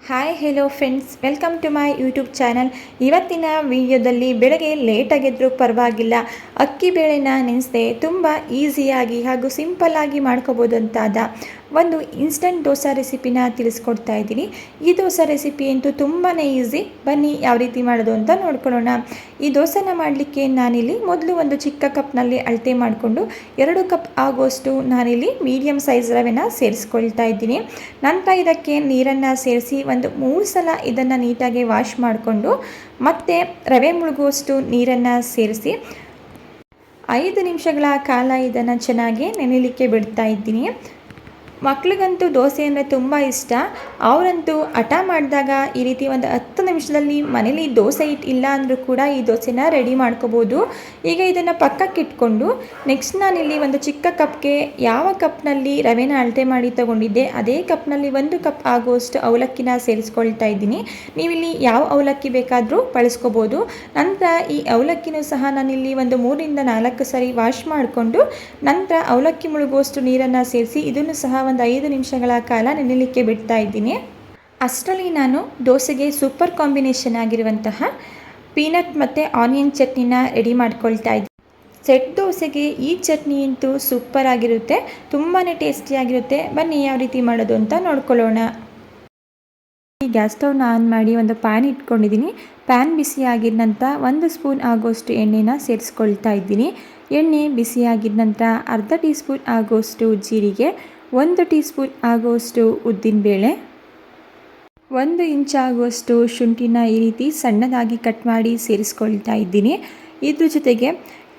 Hi hello friends, welcome to my YouTube channel. ಇವತ್ತಿನ ವಿಡಿಯೋದಲ್ಲಿ ಬೆಳಗ್ಗೆ ಲೇಟಾಗಿದ್ದರೂ ಪರವಾಗಿಲ್ಲ, ಅಕ್ಕಿ ಬೇಳೆನ ನೆನೆಸದೆ ತುಂಬ ಈಸಿಯಾಗಿ ಹಾಗೂ ಸಿಂಪಲ್ಲಾಗಿ ಮಾಡ್ಕೋಬೋದಂತಾದ ಒಂದು ಇನ್ಸ್ಟಂಟ್ ದೋಸೆ ರೆಸಿಪಿನ ತಿಳಿಸ್ಕೊಡ್ತಾ ಇದ್ದೀನಿ. ಈ ದೋಸೆ ರೆಸಿಪಿ ಅಂತೂ ತುಂಬಾ ಈಸಿ. ಬನ್ನಿ ಯಾವ ರೀತಿ ಮಾಡೋದು ಅಂತ ನೋಡ್ಕೊಳ್ಳೋಣ. ಈ ದೋಸೆನ ಮಾಡಲಿಕ್ಕೆ ನಾನಿಲ್ಲಿ ಮೊದಲು ಒಂದು ಚಿಕ್ಕ ಕಪ್ನಲ್ಲಿ ಅಳತೆ ಮಾಡಿಕೊಂಡು 2 ಕಪ್ ಆಗುವಷ್ಟು ನಾನಿಲ್ಲಿ ಮೀಡಿಯಮ್ ಸೈಜ್ ರವೆನ ಸೇರಿಸ್ಕೊಳ್ತಾ ಇದ್ದೀನಿ. ನಂತರ ಇದಕ್ಕೆ ನೀರನ್ನು ಸೇರಿಸಿ ಒಂದು 3 ಸಲ ಇದನ್ನು ನೀಟಾಗಿ ವಾಶ್ ಮಾಡಿಕೊಂಡು ಮತ್ತೆ ರವೆ ಮುಳುಗುವಷ್ಟು ನೀರನ್ನು ಸೇರಿಸಿ 5 ನಿಮಿಷಗಳ ಕಾಲ ಇದನ್ನು ಚೆನ್ನಾಗಿ ನೆನೆಯಲಿಕ್ಕೆ ಬಿಡ್ತಾ ಇದ್ದೀನಿ. ಮಕ್ಳಿಗಂತೂ ದೋಸೆ ಅಂದರೆ ತುಂಬ ಇಷ್ಟ. ಅವರಂತೂ ಹಠ ಮಾಡಿದಾಗ ಈ ರೀತಿ ಒಂದು 10 ನಿಮಿಷದಲ್ಲಿ ಮನೇಲಿ ದೋಸೆ ಹಿಟ್ಟು ಇಲ್ಲ ಅಂದರೂ ಕೂಡ ಈ ದೋಸೆನ ರೆಡಿ ಮಾಡ್ಕೋಬೋದು. ಈಗ ಇದನ್ನು ಪಕ್ಕಕ್ಕೆ ಇಟ್ಕೊಂಡು ನೆಕ್ಸ್ಟ್ ನಾನಿಲ್ಲಿ ಒಂದು ಚಿಕ್ಕ ಕಪ್ಗೆ ಯಾವ ಕಪ್ನಲ್ಲಿ ರವೆನ ಅಳತೆ ಮಾಡಿ ತಗೊಂಡಿದ್ದೆ ಅದೇ ಕಪ್ನಲ್ಲಿ 1 ಕಪ್ ಆಗುವಷ್ಟು ಅವಲಕ್ಕಿನ ಸೇರಿಸ್ಕೊಳ್ತಾ ಇದ್ದೀನಿ. ನೀವಿಲ್ಲಿ ಯಾವ ಅವಲಕ್ಕಿ ಬೇಕಾದರೂ ಬಳಸ್ಕೋಬೋದು. ನಂತರ ಈ ಅವಲಕ್ಕಿನೂ ಸಹ ನಾನಿಲ್ಲಿ ಒಂದು 3 ರಿಂದ 4 ಸರಿ ವಾಶ್ ಮಾಡಿಕೊಂಡು ನಂತರ ಅವಲಕ್ಕಿ ಮುಳುಗುವಷ್ಟು ನೀರನ್ನು ಸೇರಿಸಿ ಇದನ್ನು ಸಹ ಒಂದು 5 ನಿಮಿಷಗಳ ಕಾಲ ನೆನೆಯಲಿಕ್ಕೆ ಬಿಡ್ತಾ ಇದ್ದೀನಿ. ಅಷ್ಟರಲ್ಲಿ ನಾನು ದೋಸೆಗೆ ಸೂಪರ್ ಕಾಂಬಿನೇಷನ್ ಆಗಿರುವಂತಹ ಪೀನಟ್ ಮತ್ತು ಆನಿಯನ್ ಚಟ್ನಿನ ರೆಡಿ ಮಾಡ್ಕೊಳ್ತಾ ಇದ್ದೀನಿ. ಸೆಟ್ ದೋಸೆಗೆ ಈ ಚಟ್ನಿ ಅಂತೂ ಸೂಪರ್ ಆಗಿರುತ್ತೆ, ತುಂಬಾ ಟೇಸ್ಟಿಯಾಗಿರುತ್ತೆ. ಬನ್ನಿ ಯಾವ ರೀತಿ ಮಾಡೋದು ಅಂತ ನೋಡ್ಕೊಳ್ಳೋಣ. ಗ್ಯಾಸ್ ಸ್ಟವ್ನ ಆನ್ ಮಾಡಿ ಒಂದು ಪ್ಯಾನ್ ಇಟ್ಕೊಂಡಿದ್ದೀನಿ. ಪ್ಯಾನ್ ಬಿಸಿ ಆಗಿದ ನಂತರ 1 ಸ್ಪೂನ್ ಆಗೋಷ್ಟು ಎಣ್ಣೆನ ಸೇರಿಸ್ಕೊಳ್ತಾ ಇದ್ದೀನಿ. ಎಣ್ಣೆ ಬಿಸಿಯಾಗಿದ ನಂತರ ಅರ್ಧ ಟೀ ಸ್ಪೂನ್ ಆಗೋಷ್ಟು ಜೀರಿಗೆ, 1 ಟೀ ಸ್ಪೂನ್ ಆಗುವಷ್ಟು ಉದ್ದಿನಬೇಳೆ, 1 ಇಂಚ್ ಆಗುವಷ್ಟು ಶುಂಠಿನ ಈ ರೀತಿ ಸಣ್ಣದಾಗಿ ಕಟ್ ಮಾಡಿ ಸೇರಿಸ್ಕೊಳ್ತಾ ಇದ್ದೀನಿ. ಇದ್ರ ಜೊತೆಗೆ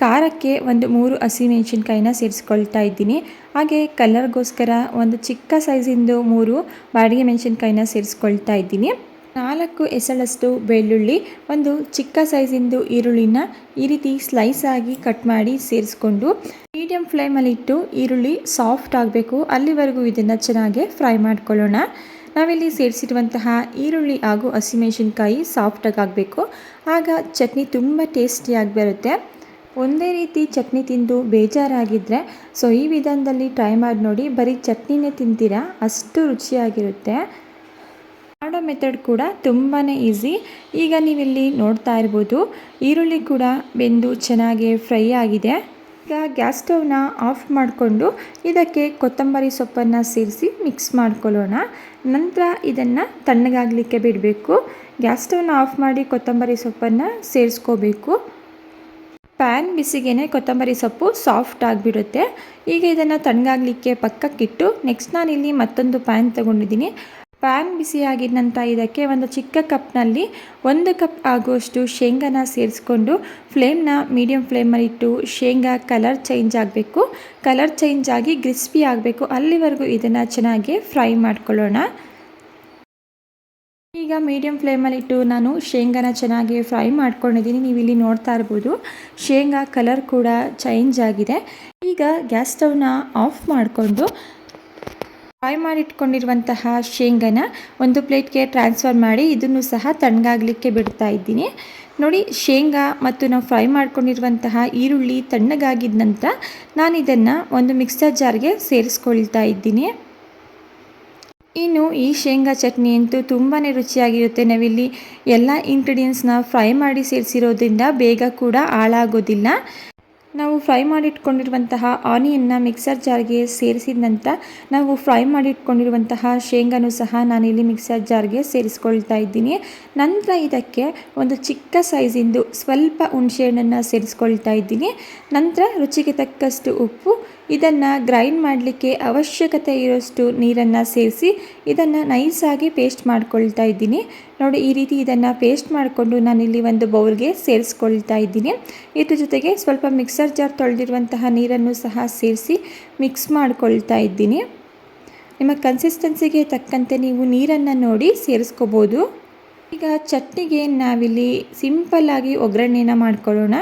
ಖಾರಕ್ಕೆ ಒಂದು 3 ಹಸಿಮೆಣಸಿನ್ಕಾಯಿನ ಸೇರಿಸ್ಕೊಳ್ತಾ ಇದ್ದೀನಿ. ಹಾಗೆ ಕಲರ್ಗೋಸ್ಕರ ಒಂದು ಚಿಕ್ಕ ಸೈಜಿಂದು 3 ಬಾಡಿಗೆ ಮೆಣಸಿನ್ಕಾಯಿನ ಸೇರಿಸ್ಕೊಳ್ತಾ ಇದ್ದೀನಿ. 4 ಎಸಳಷ್ಟು ಬೆಳ್ಳುಳ್ಳಿ, ಒಂದು ಚಿಕ್ಕ ಸೈಜಿಂದು ಈರುಳ್ಳಿನ ಈ ರೀತಿ ಸ್ಲೈಸ್ ಆಗಿ ಕಟ್ ಮಾಡಿ ಸೇರಿಸ್ಕೊಂಡು ಮೀಡಿಯಮ್ ಫ್ಲೇಮಲ್ಲಿಟ್ಟು ಈರುಳ್ಳಿ ಸಾಫ್ಟ್ ಆಗಬೇಕು, ಅಲ್ಲಿವರೆಗೂ ಇದನ್ನು ಚೆನ್ನಾಗಿ ಫ್ರೈ ಮಾಡ್ಕೊಳ್ಳೋಣ. ನಾವಿಲ್ಲಿ ಸೇರಿಸಿರುವಂತಹ ಈರುಳ್ಳಿ ಹಾಗೂ ಹಸಿಮೆಣಸಿನ್ಕಾಯಿ ಸಾಫ್ಟಾಗಿ ಆಗಬೇಕು, ಆಗ ಚಟ್ನಿ ತುಂಬ ಟೇಸ್ಟಿಯಾಗಿ ಬರುತ್ತೆ. ಒಂದೇ ರೀತಿ ಚಟ್ನಿ ತಿಂದು ಬೇಜಾರಾಗಿದ್ದರೆ ಈ ವಿಧಾನದಲ್ಲಿ ಟ್ರೈ ಮಾಡಿ ನೋಡಿ. ಬರೀ ಚಟ್ನಿನೇ ತಿಂತೀರಾ, ಅಷ್ಟು ರುಚಿಯಾಗಿರುತ್ತೆ. ಮಾಡೋ ಮೆಥಡ್ ಕೂಡ ತುಂಬಾ ಈಸಿ. ಈಗ ನೀವಿಲ್ಲಿ ನೋಡ್ತಾ ಇರ್ಬೋದು, ಈರುಳ್ಳಿ ಕೂಡ ಬೆಂದು ಚೆನ್ನಾಗಿ ಫ್ರೈ ಆಗಿದೆ. ಈಗ ಗ್ಯಾಸ್ ಸ್ಟವ್ನ ಆಫ್ ಮಾಡಿಕೊಂಡು ಇದಕ್ಕೆ ಕೊತ್ತಂಬರಿ ಸೊಪ್ಪನ್ನು ಸೇರಿಸಿ ಮಿಕ್ಸ್ ಮಾಡ್ಕೊಳ್ಳೋಣ. ನಂತರ ಇದನ್ನು ತಣ್ಣಗಾಗಲಿಕ್ಕೆ ಬಿಡಬೇಕು. ಗ್ಯಾಸ್ ಸ್ಟವ್ನ ಆಫ್ ಮಾಡಿ ಕೊತ್ತಂಬರಿ ಸೊಪ್ಪನ್ನು ಸೇರಿಸ್ಕೋಬೇಕು. ಪ್ಯಾನ್ ಬಿಸಿಗೇನೆ ಕೊತ್ತಂಬರಿ ಸೊಪ್ಪು ಸಾಫ್ಟ್ ಆಗಿಬಿಡುತ್ತೆ. ಈಗ ಇದನ್ನು ತಣ್ಣಗಾಗಲಿಕ್ಕೆ ಪಕ್ಕಕ್ಕಿಟ್ಟು ನೆಕ್ಸ್ಟ್ ನಾನಿಲ್ಲಿ ಮತ್ತೊಂದು ಪ್ಯಾನ್ ತೊಗೊಂಡಿದ್ದೀನಿ. ಪ್ಯಾನ್ ಬಿಸಿಯಾಗಿದ ನಂತರ ಇದಕ್ಕೆ ಒಂದು ಚಿಕ್ಕ ಕಪ್ನಲ್ಲಿ 1 ಕಪ್ ಆಗುವಷ್ಟು ಶೇಂಗಾನ ಸೇರಿಸ್ಕೊಂಡು ಫ್ಲೇಮ್ನ ಮೀಡಿಯಮ್ ಫ್ಲೇಮಲ್ಲಿಟ್ಟು ಶೇಂಗಾ ಕಲರ್ ಚೇಂಜ್ ಆಗಬೇಕು. ಕಲರ್ ಚೇಂಜ್ ಆಗಿ ಕ್ರಿಸ್ಪಿ ಆಗಬೇಕು, ಅಲ್ಲಿವರೆಗೂ ಇದನ್ನು ಚೆನ್ನಾಗಿ ಫ್ರೈ ಮಾಡ್ಕೊಳ್ಳೋಣ. ಈಗ ಮೀಡಿಯಮ್ ಫ್ಲೇಮಲ್ಲಿಟ್ಟು ನಾನು ಶೇಂಗಾನ ಚೆನ್ನಾಗಿ ಫ್ರೈ ಮಾಡ್ಕೊಂಡಿದ್ದೀನಿ. ನೀವು ಇಲ್ಲಿ ನೋಡ್ತಾ ಇರ್ಬೋದು, ಶೇಂಗಾ ಕಲರ್ ಕೂಡ ಚೇಂಜ್ ಆಗಿದೆ. ಈಗ ಗ್ಯಾಸ್ ಸ್ಟವ್ನ ಆಫ್ ಮಾಡಿಕೊಂಡು ಫ್ರೈ ಮಾಡಿಟ್ಕೊಂಡಿರುವಂತಹ ಶೇಂಗಾನ ಒಂದು ಪ್ಲೇಟ್ಗೆ ಟ್ರಾನ್ಸ್ಫರ್ ಮಾಡಿ ಇದನ್ನು ಸಹ ತಣ್ಣಗಾಗಲಿಕ್ಕೆ ಬಿಡ್ತಾ ಇದ್ದೀನಿ. ನೋಡಿ, ಶೇಂಗಾ ಮತ್ತು ನಾವು ಫ್ರೈ ಮಾಡ್ಕೊಂಡಿರುವಂತಹ ಈರುಳ್ಳಿ ತಣ್ಣಗಾಗಿದ ನಂತರ ನಾನು ಇದನ್ನು ಒಂದು ಮಿಕ್ಸರ್ ಜಾರ್ಗೆ ಸೇರಿಸ್ಕೊಳ್ತಾ ಇದ್ದೀನಿ. ಇನ್ನು ಈ ಶೇಂಗಾ ಚಟ್ನಿ ಅಂತೂ ತುಂಬಾ ರುಚಿಯಾಗಿರುತ್ತೆ. ನಾವಿಲ್ಲಿ ಎಲ್ಲ ಇಂಗ್ರೀಡಿಯೆಂಟ್ಸ್ನ ಫ್ರೈ ಮಾಡಿ ಸೇರಿಸಿರೋದ್ರಿಂದ ಬೇಗ ಕೂಡ ಹಾಳಾಗೋದಿಲ್ಲ. ನಾವು ಫ್ರೈ ಮಾಡಿಟ್ಕೊಂಡಿರುವಂತಹ ಆನಿಯನ್ನ ಮಿಕ್ಸರ್ ಜಾರ್ಗೆ ಸೇರಿಸಿದ ನಂತರ ನಾವು ಫ್ರೈ ಮಾಡಿಟ್ಕೊಂಡಿರುವಂತಹ ಶೇಂಗಾನು ಸಹ ನಾನಿಲ್ಲಿ ಮಿಕ್ಸರ್ ಜಾರ್ಗೆ ಸೇರಿಸ್ಕೊಳ್ತಾ ಇದ್ದೀನಿ. ನಂತರ ಇದಕ್ಕೆ ಒಂದು ಚಿಕ್ಕ ಸೈಜಿಂದು ಸ್ವಲ್ಪ ಹುಣಸೆಹಣ್ಣನ್ನು ಸೇರಿಸ್ಕೊಳ್ತಾ ಇದ್ದೀನಿ. ನಂತರ ರುಚಿಗೆ ತಕ್ಕಷ್ಟು ಉಪ್ಪು, ಇದನ್ನು ಗ್ರೈಂಡ್ ಮಾಡಲಿಕ್ಕೆ ಅವಶ್ಯಕತೆ ಇರೋಷ್ಟು ನೀರನ್ನು ಸೇರಿಸಿ ಇದನ್ನು ನೈಸಾಗಿ ಪೇಸ್ಟ್ ಮಾಡ್ಕೊಳ್ತಾ ಇದ್ದೀನಿ. ನೋಡಿ, ಈ ರೀತಿ ಇದನ್ನು ಪೇಸ್ಟ್ ಮಾಡಿಕೊಂಡು ನಾನಿಲ್ಲಿ ಒಂದು ಬೌಲ್ಗೆ ಸೇರಿಸ್ಕೊಳ್ತಾ ಇದ್ದೀನಿ. ಇದ್ರ ಜೊತೆಗೆ ಸ್ವಲ್ಪ ಮಿಕ್ಸರ್ ಜಾರ್ ತೊಳೆದಿರುವಂತಹ ನೀರನ್ನು ಸಹ ಸೇರಿಸಿ ಮಿಕ್ಸ್ ಮಾಡ್ಕೊಳ್ತಾ ಇದ್ದೀನಿ. ನಿಮ್ಮ ಕನ್ಸಿಸ್ಟೆನ್ಸಿಗೆ ತಕ್ಕಂತೆ ನೀವು ನೀರನ್ನು ನೋಡಿ ಸೇರಿಸ್ಕೋಬೋದು. ಈಗ ಚಟ್ನಿಗೆ ನಾವಿಲ್ಲಿ ಸಿಂಪಲ್ಲಾಗಿ ಒಗ್ಗರಣೆನ ಮಾಡ್ಕೊಳ್ಳೋಣ.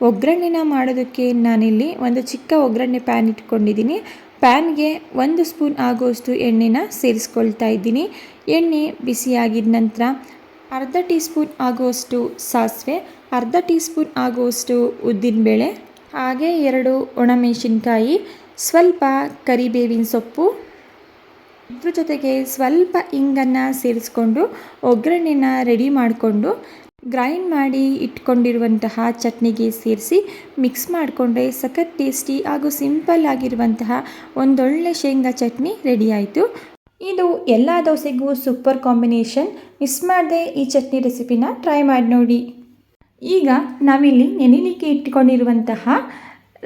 ಒಗ್ಗರಣೆನ ಮಾಡೋದಕ್ಕೆ ನಾನಿಲ್ಲಿ ಒಂದು ಚಿಕ್ಕ ಒಗ್ಗರಣೆ ಪ್ಯಾನ್ ಇಟ್ಕೊಂಡಿದ್ದೀನಿ. ಪ್ಯಾನ್ಗೆ 1 ಸ್ಪೂನ್ ಆಗುವಷ್ಟು ಎಣ್ಣೆನ ಸೇರಿಸ್ಕೊಳ್ತಾ ಇದ್ದೀನಿ. ಎಣ್ಣೆ ಬಿಸಿಯಾಗಿದ ನಂತರ ಅರ್ಧ ಟೀ ಸ್ಪೂನ್ ಆಗುವಷ್ಟು ಸಾಸಿವೆ, ಅರ್ಧ ಟೀ ಸ್ಪೂನ್ ಆಗುವಷ್ಟು ಉದ್ದಿನಬೇಳೆ, ಹಾಗೆ 2 ಒಣಮೆಣಸಿನ್ಕಾಯಿ, ಸ್ವಲ್ಪ ಕರಿಬೇವಿನ ಸೊಪ್ಪು, ಇದ್ರ ಜೊತೆಗೆ ಸ್ವಲ್ಪ ಇಂಗನ್ನು ಸೇರಿಸ್ಕೊಂಡು ಒಗ್ಗರಣೆನ ರೆಡಿ ಮಾಡಿಕೊಂಡು ಗ್ರೈಂಡ್ ಮಾಡಿ ಇಟ್ಕೊಂಡಿರುವಂತಹ ಚಟ್ನಿಗೆ ಸೇರಿಸಿ ಮಿಕ್ಸ್ ಮಾಡಿಕೊಂಡ್ರೆ ಸಖತ್ ಟೇಸ್ಟಿ ಹಾಗೂ ಸಿಂಪಲ್ ಆಗಿರುವಂತಹ ಒಂದೊಳ್ಳೆ ಶೇಂಗಾ ಚಟ್ನಿ ರೆಡಿ ಆಯಿತು. ಇದು ಎಲ್ಲ ದೋಸೆಗೂ ಸೂಪರ್ ಕಾಂಬಿನೇಷನ್. ಮಿಸ್ ಮಾಡದೆ ಈ ಚಟ್ನಿ ರೆಸಿಪಿನ ಟ್ರೈ ಮಾಡಿ ನೋಡಿ. ಈಗ ನಾವಿಲ್ಲಿ ನೆನೆಲಿಕ್ಕೆ ಇಟ್ಕೊಂಡಿರುವಂತಹ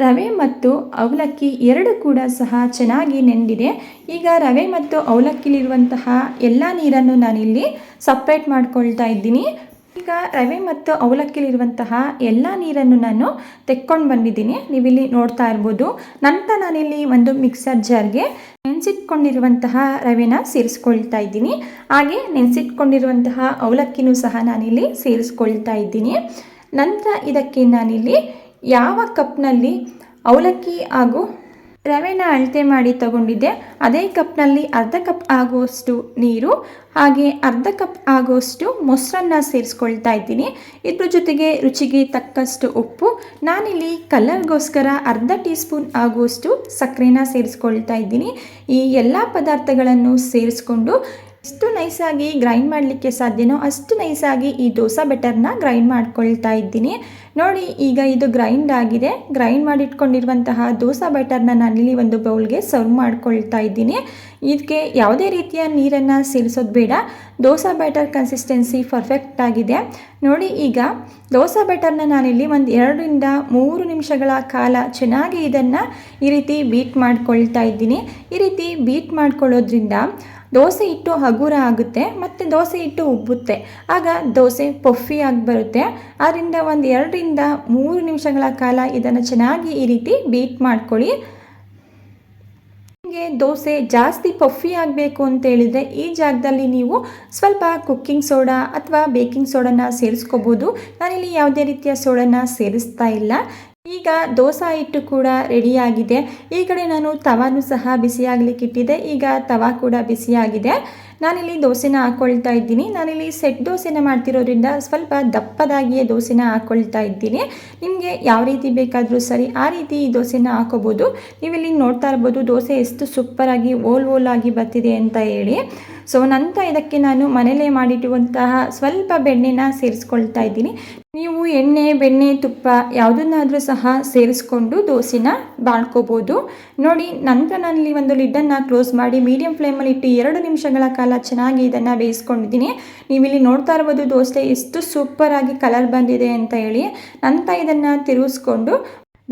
ರವೆ ಮತ್ತು ಅವಲಕ್ಕಿ ಎರಡು ಕೂಡ ಸಹ ಚೆನ್ನಾಗಿ ನೆಂದಿದೆ. ಈಗ ರವೆ ಮತ್ತು ಅವಲಕ್ಕಿಲಿರುವಂತಹ ಎಲ್ಲ ನೀರನ್ನು ನಾನಿಲ್ಲಿ ಸಪ್ರೇಟ್ ಮಾಡ್ಕೊಳ್ತಾ ಇದ್ದೀನಿ. ಈಗ ರವೆ ಮತ್ತು ಅವಲಕ್ಕಿಲಿರುವಂತಹ ಎಲ್ಲ ನೀರನ್ನು ನಾನು ತೆಕ್ಕೊಂಡು ಬಂದಿದ್ದೀನಿ. ನೀವಿಲ್ಲಿ ನೋಡ್ತಾ ಇರ್ಬೋದು. ನಂತರ ನಾನಿಲ್ಲಿ ಒಂದು ಮಿಕ್ಸರ್ ಜಾರ್ಗೆ ನೆನೆಸಿಟ್ಕೊಂಡಿರುವಂತಹ ರವೆನ ಸೇರಿಸ್ಕೊಳ್ತಾ ಇದ್ದೀನಿ. ಹಾಗೆ ನೆನೆಸಿಟ್ಕೊಂಡಿರುವಂತಹ ಅವಲಕ್ಕಿನೂ ಸಹ ನಾನಿಲ್ಲಿ ಸೇರಿಸ್ಕೊಳ್ತಾ ಇದ್ದೀನಿ. ನಂತರ ಇದಕ್ಕೆ ನಾನಿಲ್ಲಿ ಯಾವ ಕಪ್ನಲ್ಲಿ ಅವಲಕ್ಕಿ ಹಾಗೂ ರವೆನ ಅಳತೆ ಮಾಡಿ ತಗೊಂಡಿದ್ದೆ ಅದೇ ಕಪ್ನಲ್ಲಿ ಅರ್ಧ ಕಪ್ ಆಗುವಷ್ಟು ನೀರು ಹಾಗೆ ಅರ್ಧ ಕಪ್ ಆಗುವಷ್ಟು ಮೊಸರನ್ನ ಸೇರಿಸ್ಕೊಳ್ತಾ ಇದ್ದೀನಿ. ಇದ್ರ ಜೊತೆಗೆ ರುಚಿಗೆ ತಕ್ಕಷ್ಟು ಉಪ್ಪು, ನಾನಿಲ್ಲಿ ಕಲರ್ಗೋಸ್ಕರ ಅರ್ಧ ಟೀ ಸ್ಪೂನ್ ಆಗುವಷ್ಟು ಸಕ್ಕರೆನ ಸೇರಿಸ್ಕೊಳ್ತಾ ಇದ್ದೀನಿ. ಈ ಎಲ್ಲ ಪದಾರ್ಥಗಳನ್ನು ಸೇರಿಸ್ಕೊಂಡು ಎಷ್ಟು ನೈಸಾಗಿ ಗ್ರೈಂಡ್ ಮಾಡಲಿಕ್ಕೆ ಸಾಧ್ಯನೋ ಅಷ್ಟು ನೈಸಾಗಿ ಈ ದೋಸೆ ಬೆಟರ್ನ ಗ್ರೈಂಡ್ ಮಾಡ್ಕೊಳ್ತಾ ಇದ್ದೀನಿ. ನೋಡಿ, ಈಗ ಇದು ಗ್ರೈಂಡ್ ಆಗಿದೆ. ಗ್ರೈಂಡ್ ಮಾಡಿಟ್ಕೊಂಡಿರುವಂತಹ ದೋಸೆ ಬೆಟರ್ನ ನಾನಿಲ್ಲಿ ಒಂದು ಬೌಲ್ಗೆ ಸರ್ವ್ ಮಾಡ್ಕೊಳ್ತಾ ಇದ್ದೀನಿ. ಇದಕ್ಕೆ ಯಾವುದೇ ರೀತಿಯ ನೀರನ್ನು ಸೇರಿಸೋದು ಬೇಡ. ದೋಸೆ ಬ್ಯಾಟರ್ ಕನ್ಸಿಸ್ಟೆನ್ಸಿ ಪರ್ಫೆಕ್ಟ್ ಆಗಿದೆ. ನೋಡಿ, ಈಗ ದೋಸೆ ಬ್ಯಾಟರ್ನ ನಾನಿಲ್ಲಿ ಒಂದು 2ರಿಂದ 3 ನಿಮಿಷಗಳ ಕಾಲ ಚೆನ್ನಾಗಿ ಇದನ್ನು ಈ ರೀತಿ ಬೀಟ್ ಮಾಡ್ಕೊಳ್ತಾ ಇದ್ದೀನಿ. ಈ ರೀತಿ ಬೀಟ್ ಮಾಡ್ಕೊಳ್ಳೋದ್ರಿಂದ ದೋಸೆ ಹಿಟ್ಟು ಹಗುರ ಆಗುತ್ತೆ ಮತ್ತು ದೋಸೆ ಹಿಟ್ಟು ಉಬ್ಬುತ್ತೆ. ಆಗ ದೋಸೆ ಪಫಿ ಆಗಿ ಬರುತ್ತೆ. ಆದ್ದರಿಂದ ಒಂದು 2ರಿಂದ 3 ನಿಮಿಷಗಳ ಕಾಲ ಇದನ್ನು ಚೆನ್ನಾಗಿ ಈ ರೀತಿ ಬೀಟ್ ಮಾಡ್ಕೊಳ್ಳಿ. ನಿಮಗೆ ದೋಸೆ ಜಾಸ್ತಿ ಪಫಿ ಆಗಬೇಕು ಅಂತ ಹೇಳಿದರೆ ಈ ಜಾಗದಲ್ಲಿ ನೀವು ಸ್ವಲ್ಪ ಕುಕ್ಕಿಂಗ್ ಸೋಡಾ ಅಥವಾ ಬೇಕಿಂಗ್ ಸೋಡಾನ ಸೇರಿಸ್ಕೋಬೋದು. ನಾನಿಲ್ಲಿ ಯಾವುದೇ ರೀತಿಯ ಸೋಡಾನ ಸೇರಿಸ್ತಾ ಇಲ್ಲ. ಈಗ ದೋಸೆ ಹಿಟ್ಟು ಕೂಡ ರೆಡಿಯಾಗಿದೆ. ಈ ಕಡೆ ನಾನು ತವಾನು ಸಹ ಬಿಸಿಯಾಗಲಿಕ್ಕೆ ಇಟ್ಟಿದ್ದೆ. ಈಗ ತವಾ ಕೂಡ ಬಿಸಿಯಾಗಿದೆ. ನಾನಿಲ್ಲಿ ದೋಸೆನ ಹಾಕ್ಕೊಳ್ತಾ ಇದ್ದೀನಿ. ನಾನಿಲ್ಲಿ ಸೆಟ್ ದೋಸೆನ ಮಾಡ್ತಿರೋದ್ರಿಂದ ಸ್ವಲ್ಪ ದಪ್ಪದಾಗಿಯೇ ದೋಸೆನ ಹಾಕ್ಕೊಳ್ತಾ ಇದ್ದೀನಿ. ನಿಮಗೆ ಯಾವ ರೀತಿ ಬೇಕಾದರೂ ಸರಿ ಆ ರೀತಿ ಈ ದೋಸೆನ ಹಾಕೋಬೋದು. ನೀವಿಲ್ಲಿ ನೋಡ್ತಾ ಇರ್ಬೋದು ದೋಸೆ ಎಷ್ಟು ಸೂಪರಾಗಿ ಓಲಾಗಿ ಬರ್ತಿದೆ ಅಂತ ಹೇಳಿ. ಸೊ ನಂತರ ಇದಕ್ಕೆ ನಾನು ಮನೇಲೇ ಮಾಡಿಟ್ಟುವಂತಹ ಸ್ವಲ್ಪ ಬೆಣ್ಣೆನ ಸೇರಿಸ್ಕೊಳ್ತಾ ಇದ್ದೀನಿ. ನೀವು ಎಣ್ಣೆ, ಬೆಣ್ಣೆ, ತುಪ್ಪ ಯಾವುದನ್ನಾದರೂ ಸಹ ಸೇರಿಸ್ಕೊಂಡು ದೋಸೆನ ಮಾಡ್ಕೋಬೋದು. ನೋಡಿ, ನಂತರ ನಾನಿಲ್ಲಿ ಒಂದು ಲಿಡ್ಡನ್ನು ಕ್ಲೋಸ್ ಮಾಡಿ ಮೀಡಿಯಂ ಫ್ಲೇಮಲ್ಲಿ ಇಟ್ಟು 2 ನಿಮಿಷಗಳ ಕಾಲ ಚೆನ್ನಾಗಿ ಇದನ್ನು ಬೇಯಿಸ್ಕೊಂಡಿದ್ದೀನಿ. ನೀವಿಲ್ಲಿ ನೋಡ್ತಾ ಇರ್ಬೋದು ದೋಸೆ ಎಷ್ಟು ಸೂಪರಾಗಿ ಕಲರ್ ಬಂದಿದೆ ಅಂತ ಹೇಳಿ. ನಂತರ ಇದನ್ನು ತಿರುಗಿಸ್ಕೊಂಡು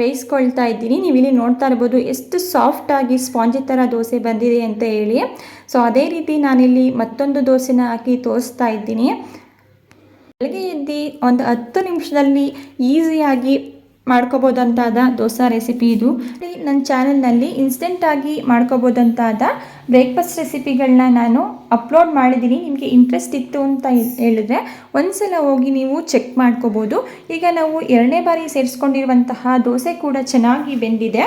ಬೇಯಿಸ್ಕೊಳ್ತಾ ಇದ್ದೀನಿ. ನೀವಿಲ್ಲಿ ನೋಡ್ತಾ ಇರ್ಬೋದು ಎಷ್ಟು ಸಾಫ್ಟಾಗಿ ಸ್ಪಾಂಜಿ ಥರ ದೋಸೆ ಬಂದಿದೆ ಅಂತ ಹೇಳಿ. ಸೊ ಅದೇ ರೀತಿ ನಾನಿಲ್ಲಿ ಮತ್ತೊಂದು ದೋಸೆನ ಹಾಕಿ ತೋರಿಸ್ತಾ ಇದ್ದೀನಿ. ಬೆಳಗ್ಗೆ ಎದ್ದು ಒಂದು 10 ನಿಮಿಷದಲ್ಲಿ ಈಸಿಯಾಗಿ ಮಾಡ್ಕೋಬೋದಂತಾದ ದೋಸೆ ರೆಸಿಪಿ ಇದು. ನನ್ನ ಚಾನಲ್ನಲ್ಲಿ ಇನ್ಸ್ಟೆಂಟಾಗಿ ಮಾಡ್ಕೋಬೋದಂತಾದ ಬ್ರೇಕ್ಫಾಸ್ಟ್ ರೆಸಿಪಿಗಳನ್ನ ನಾನು ಅಪ್ಲೋಡ್ ಮಾಡಿದ್ದೀನಿ. ನಿಮಗೆ ಇಂಟ್ರೆಸ್ಟ್ ಇತ್ತು ಅಂತ ಹೇಳಿದ್ರೆ ಒಂದ್ಸಲ ಹೋಗಿ ನೀವು ಚೆಕ್ ಮಾಡ್ಕೋಬೋದು. ಈಗ ನಾವು 2ನೇ ಬಾರಿ ಸೇರಿಸ್ಕೊಂಡಿರುವಂತಹ ದೋಸೆ ಕೂಡ ಚೆನ್ನಾಗಿ ಬೆಂದಿದೆ.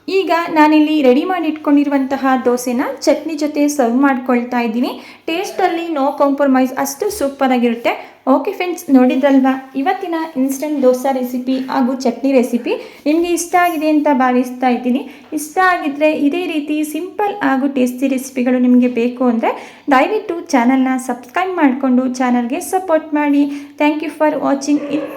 ಈಗ ನಾನಿಲ್ಲಿ ರೆಡಿ ಮಾಡಿ ಇಟ್ಕೊಂಡಿರುವಂತಹ ದೋಸೆನ ಚಟ್ನಿ ಜೊತೆ ಸರ್ವ್ ಮಾಡ್ಕೊಳ್ತಾ ಇದ್ದೀನಿ. ಟೇಸ್ಟಲ್ಲಿ ನೋ ಕಾಂಪ್ರಮೈಸ್, ಅಷ್ಟು ಸೂಪರಾಗಿರುತ್ತೆ. ಓಕೆ ಫ್ರೆಂಡ್ಸ್, ನೋಡಿದ್ರಲ್ವಾ ಇವತ್ತಿನ ಇನ್ಸ್ಟೆಂಟ್ ದೋಸೆ ರೆಸಿಪಿ ಹಾಗೂ ಚಟ್ನಿ ರೆಸಿಪಿ ನಿಮಗೆ ಇಷ್ಟ ಆಗಿದೆ ಅಂತ ಭಾವಿಸ್ತಾ ಇದ್ದೀನಿ. ಇಷ್ಟ ಆಗಿದ್ದರೆ ಇದೇ ರೀತಿ ಸಿಂಪಲ್ ಹಾಗೂ ಟೇಸ್ಟಿ ರೆಸಿಪಿಗಳು ನಿಮಗೆ ಬೇಕು ಅಂದರೆ ದಯವಿಟ್ಟು ಚಾನಲ್ನ ಸಬ್ಸ್ಕ್ರೈಬ್ ಮಾಡಿಕೊಂಡು ಚಾನಲ್ಗೆ ಸಪೋರ್ಟ್ ಮಾಡಿ. Thank you for watching it.